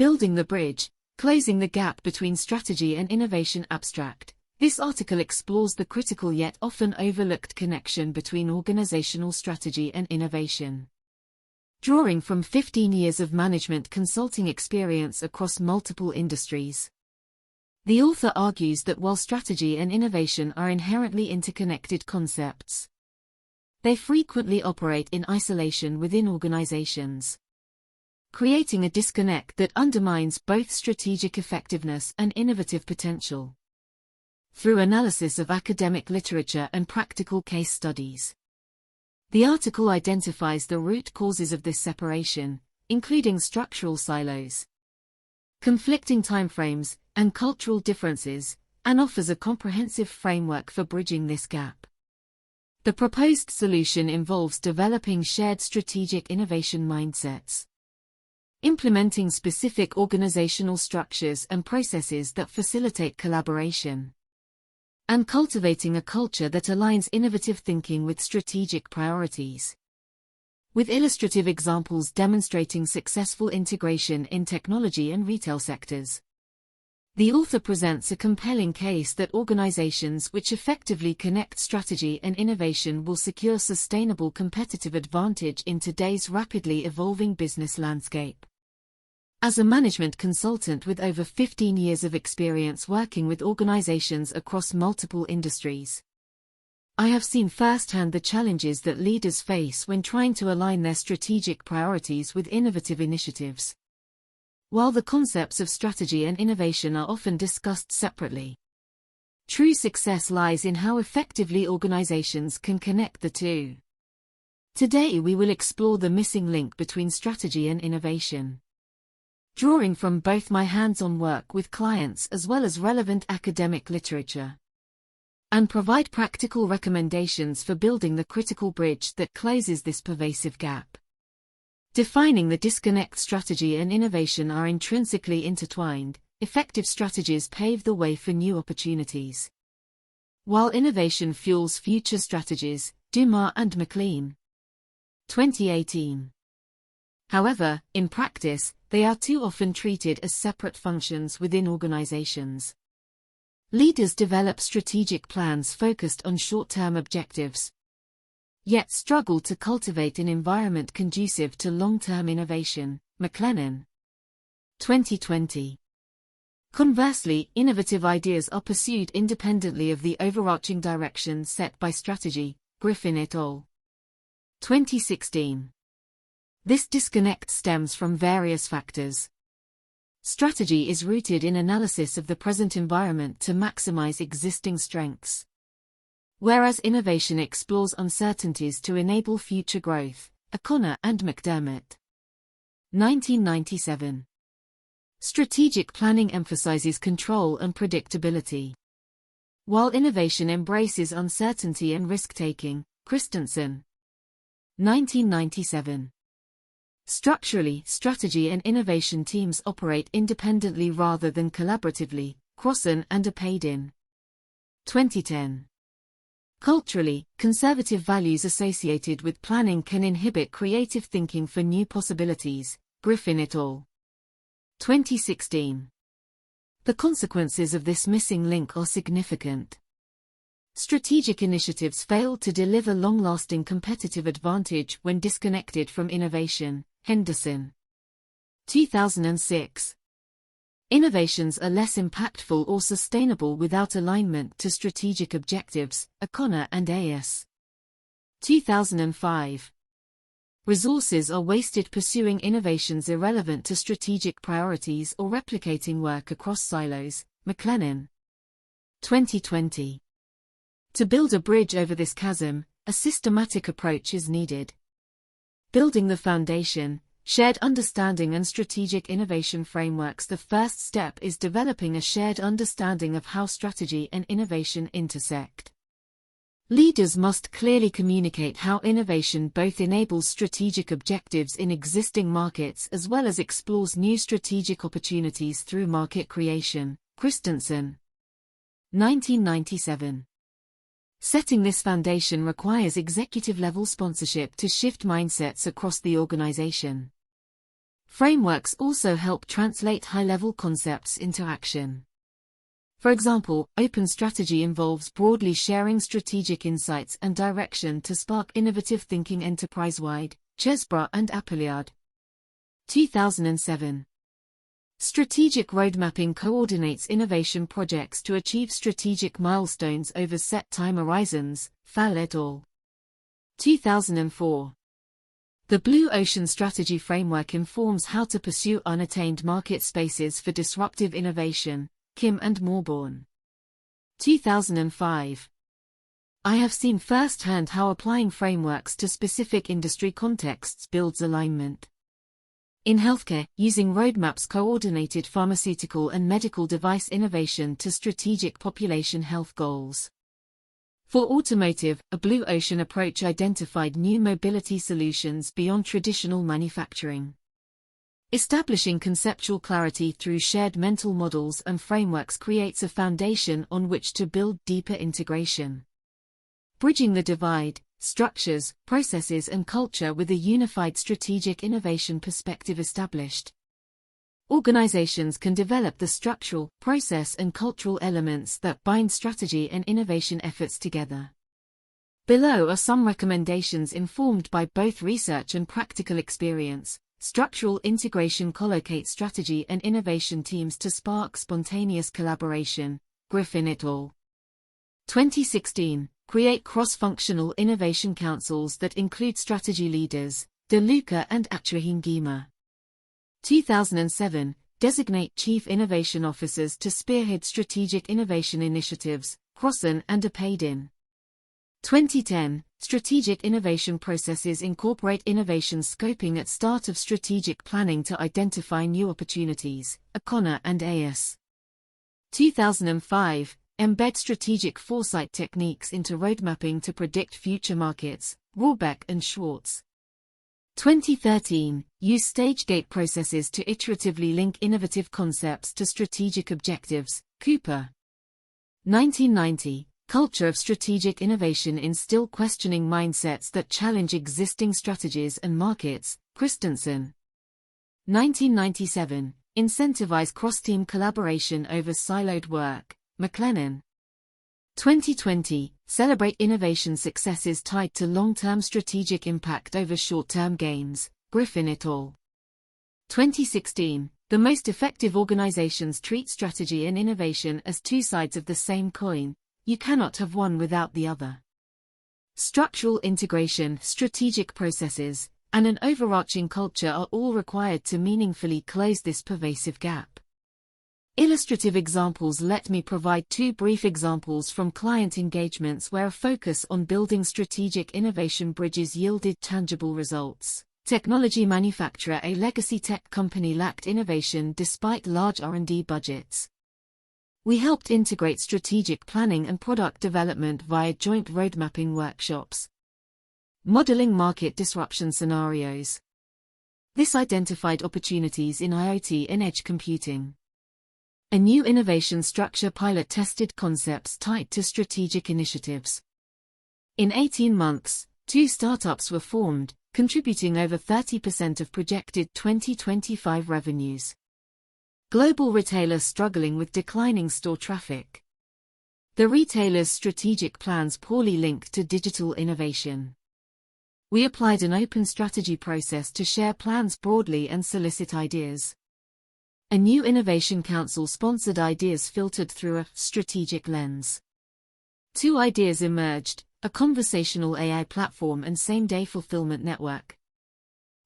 Building the bridge, closing the gap between strategy and innovation abstract. This article explores the critical yet often overlooked connection between organizational strategy and innovation. Drawing from 15 years of management consulting experience across multiple industries, the author argues that while strategy and innovation are inherently interconnected concepts, they frequently operate in isolation within organizations, creating a disconnect that undermines both strategic effectiveness and innovative potential. Through analysis of academic literature and practical case studies, the article identifies the root causes of this separation, including structural silos, conflicting timeframes, and cultural differences, and offers a comprehensive framework for bridging this gap. The proposed solution involves developing shared strategic innovation mindsets, implementing specific organizational structures and processes that facilitate collaboration, and cultivating a culture that aligns innovative thinking with strategic priorities. With illustrative examples demonstrating successful integration in technology and retail sectors, the author presents a compelling case that organizations which effectively connect strategy and innovation will secure sustainable competitive advantage in today's rapidly evolving business landscape. As a management consultant with over 15 years of experience working with organizations across multiple industries, I have seen firsthand the challenges that leaders face when trying to align their strategic priorities with innovative initiatives. While the concepts of strategy and innovation are often discussed separately, true success lies in how effectively organizations can connect the two. Today we will explore the missing link between strategy and innovation, drawing from both my hands-on work with clients as well as relevant academic literature, and provide practical recommendations for building the critical bridge that closes this pervasive gap. Defining the disconnect. Strategy and innovation are intrinsically intertwined. Effective strategies pave the way for new opportunities, while innovation fuels future strategies. Dumas and McLean, 2018. However, in practice, they are too often treated as separate functions within organizations. Leaders develop strategic plans focused on short-term objectives, yet struggle to cultivate an environment conducive to long-term innovation. McLennan, 2020. Conversely, innovative ideas are pursued independently of the overarching direction set by strategy. Griffin et al., 2016. This disconnect stems from various factors. Strategy is rooted in analysis of the present environment to maximize existing strengths, whereas innovation explores uncertainties to enable future growth. O'Connor and McDermott, 1997. Strategic planning emphasizes control and predictability, while innovation embraces uncertainty and risk-taking. Christensen, 1997. Structurally, strategy and innovation teams operate independently rather than collaboratively. Crossan and Apaydin, 2010. Culturally, conservative values associated with planning can inhibit creative thinking for new possibilities. Griffin et al., 2016. The consequences of this missing link are significant. Strategic initiatives fail to deliver long-lasting competitive advantage when disconnected from innovation. Henderson, 2006. Innovations are less impactful or sustainable without alignment to strategic objectives. O'Connor and A.S., 2005. Resources are wasted pursuing innovations irrelevant to strategic priorities or replicating work across silos. McLennan, 2020. To build a bridge over this chasm, a systematic approach is needed. Building the foundation, shared understanding and strategic innovation frameworks. The first step is developing a shared understanding of how strategy and innovation intersect. Leaders must clearly communicate how innovation both enables strategic objectives in existing markets as well as explores new strategic opportunities through market creation. Christensen, 1997. Setting this foundation requires executive-level sponsorship to shift mindsets across the organization. Frameworks also help translate high-level concepts into action. For example, open strategy involves broadly sharing strategic insights and direction to spark innovative thinking enterprise-wide. Chesbrough and Appleyard. 2007. Strategic roadmapping coordinates innovation projects to achieve strategic milestones over set time horizons. Fal et al. 2004. The Blue Ocean Strategy Framework informs how to pursue unattained market spaces for disruptive innovation. Kim and Morborn. 2005. I have seen firsthand how applying frameworks to specific industry contexts builds alignment. In healthcare, using roadmaps coordinated pharmaceutical and medical device innovation to strategic population health goals. For automotive, a Blue Ocean approach identified new mobility solutions beyond traditional manufacturing. Establishing conceptual clarity through shared mental models and frameworks creates a foundation on which to build deeper integration. Bridging the divide, structures, processes and culture with a unified strategic innovation perspective established. Organizations can develop the structural, process and cultural elements that bind strategy and innovation efforts together. Below are some recommendations informed by both research and practical experience. Structural integration collocates strategy and innovation teams to spark spontaneous collaboration. Griffin et al. 2016. Create cross-functional innovation councils that include strategy leaders. De Luca and Atrahingima. 2007. Designate chief innovation officers to spearhead strategic innovation initiatives. Crossan and Apaydin. 2010. Strategic innovation processes incorporate innovation scoping at start of strategic planning to identify new opportunities. O'Connor and Ayers. 2005. Embed strategic foresight techniques into roadmapping to predict future markets. Rohrbeck and Schwartz. 2013. Use stage-gate processes to iteratively link innovative concepts to strategic objectives. Cooper. 1990. Culture of strategic innovation instill questioning mindsets that challenge existing strategies and markets. Christensen. 1997. Incentivize cross-team collaboration over siloed work. McLennan. 2020. Celebrate innovation successes tied to long-term strategic impact over short-term gains. Griffin et al. 2016. The most effective organizations treat strategy and innovation as two sides of the same coin. You cannot have one without the other. Structural integration, strategic processes, and an overarching culture are all required to meaningfully close this pervasive gap. Illustrative examples. Let me provide two brief examples from client engagements where a focus on building strategic innovation bridges yielded tangible results. Technology manufacturer. A legacy tech company lacked innovation despite large R&D budgets. We helped integrate strategic planning and product development via joint roadmapping workshops. Modeling market disruption scenarios. This identified opportunities in IoT and edge computing. A new innovation structure pilot tested concepts tied to strategic initiatives. In 18 months, 2 startups were formed, contributing over 30% of projected 2025 revenues. Global retailer struggling with declining store traffic. The retailer's strategic plans poorly linked to digital innovation. We applied an open strategy process to share plans broadly and solicit ideas. A new innovation council sponsored ideas filtered through a strategic lens. 2 ideas emerged: a conversational AI platform and same-day fulfillment network.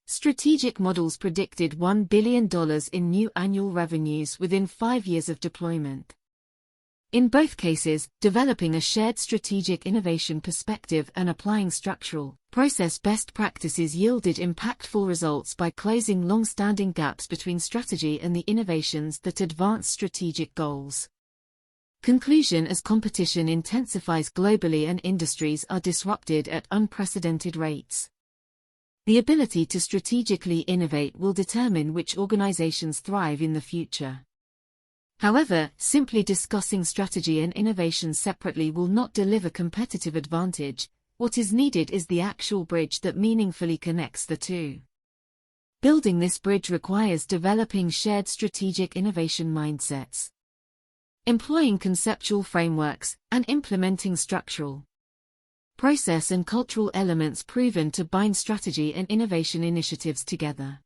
Strategic models predicted $1 billion in new annual revenues within 5 years of deployment. In both cases, developing a shared strategic innovation perspective and applying structural, process best practices yielded impactful results by closing long-standing gaps between strategy and the innovations that advance strategic goals. Conclusion: as competition intensifies globally and industries are disrupted at unprecedented rates, the ability to strategically innovate will determine which organizations thrive in the future. However, simply discussing strategy and innovation separately will not deliver competitive advantage. What is needed is the actual bridge that meaningfully connects the two. Building this bridge requires developing shared strategic innovation mindsets, employing conceptual frameworks, and implementing structural, process and cultural elements proven to bind strategy and innovation initiatives together.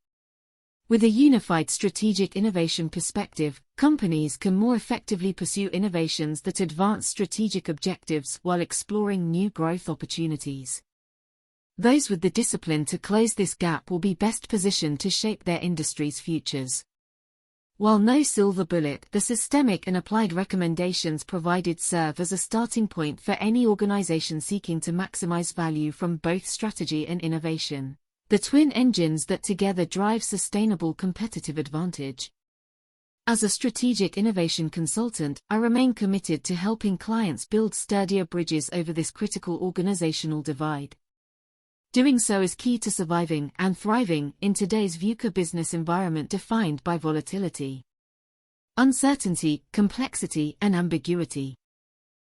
With a unified strategic innovation perspective, companies can more effectively pursue innovations that advance strategic objectives while exploring new growth opportunities. Those with the discipline to close this gap will be best positioned to shape their industry's futures. While no silver bullet, the systemic and applied recommendations provided serve as a starting point for any organization seeking to maximize value from both strategy and innovation, the twin engines that together drive sustainable competitive advantage. As a strategic innovation consultant, I remain committed to helping clients build sturdier bridges over this critical organizational divide. Doing so is key to surviving and thriving in today's VUCA business environment defined by volatility, uncertainty, complexity, and ambiguity.